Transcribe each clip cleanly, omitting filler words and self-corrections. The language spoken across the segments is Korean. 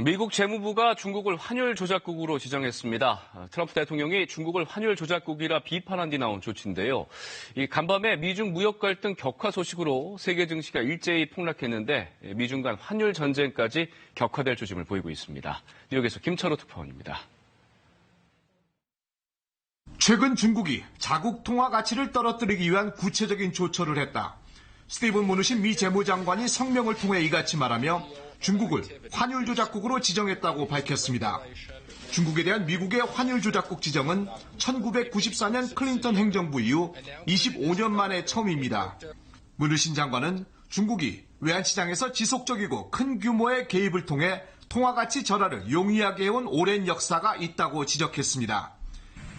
미국 재무부가 중국을 환율 조작국으로 지정했습니다. 트럼프 대통령이 중국을 환율 조작국이라 비판한 뒤 나온 조치인데요. 간밤에 미중 무역 갈등 격화 소식으로 세계 증시가 일제히 폭락했는데 미중 간 환율 전쟁까지 격화될 조짐을 보이고 있습니다. 뉴욕에서 김철호 특파원입니다. 최근 중국이 자국 통화 가치를 떨어뜨리기 위한 구체적인 조처를 했다. 스티븐 무누신 미 재무장관이 성명을 통해 이같이 말하며 중국을 환율 조작국으로 지정했다고 밝혔습니다. 중국에 대한 미국의 환율 조작국 지정은 1994년 클린턴 행정부 이후 25년 만에 처음입니다. 무누신 장관은 중국이 외환시장에서 지속적이고 큰 규모의 개입을 통해 통화가치 절하를 용이하게 해온 오랜 역사가 있다고 지적했습니다.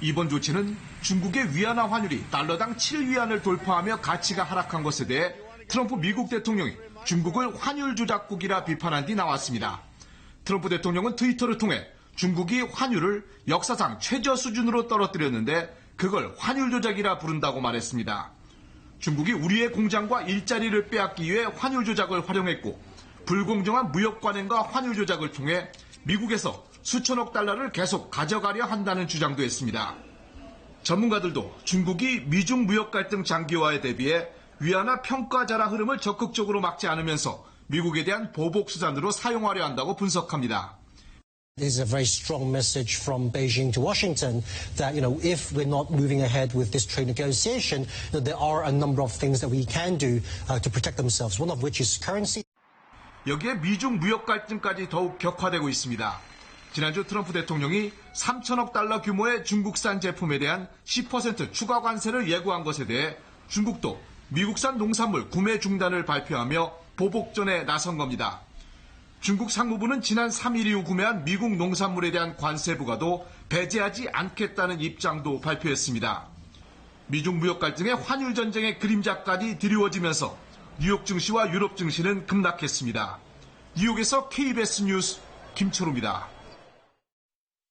이번 조치는 중국의 위안화 환율이 달러당 7위안을 돌파하며 가치가 하락한 것에 대해 트럼프 미국 대통령이 중국을 환율 조작국이라 비판한 뒤 나왔습니다. 트럼프 대통령은 트위터를 통해 중국이 환율을 역사상 최저 수준으로 떨어뜨렸는데 그걸 환율 조작이라 부른다고 말했습니다. 중국이 우리의 공장과 일자리를 빼앗기 위해 환율 조작을 활용했고 불공정한 무역 관행과 환율 조작을 통해 미국에서 수천억 달러를 계속 가져가려 한다는 주장도 했습니다. 전문가들도 중국이 미중 무역 갈등 장기화에 대비해 위안화 평가자라 흐름을 적극적으로 막지 않으면서 미국에 대한 보복 수단으로 사용하려 한다고 분석합니다. This is a very strong message from Beijing to Washington that, if we're not moving ahead with this trade negotiation, there are a number of things that we can do to protect themselves, one of which is currency. 여기에 미중 무역 갈등까지 더욱 격화되고 있습니다. 지난주 트럼프 대통령이 3천억 달러 규모의 중국산 제품에 대한 10% 추가 관세를 예고한 것에 대해 중국도 미국산 농산물 구매 중단을 발표하며 보복전에 나선 겁니다. 중국 상무부는 지난 3일 이후 구매한 미국 농산물에 대한 관세 부과도 배제하지 않겠다는 입장도 발표했습니다. 미중 무역 갈등의 환율 전쟁의 그림자까지 드리워지면서 뉴욕 증시와 유럽 증시는 급락했습니다. 뉴욕에서 KBS 뉴스 김철우입니다.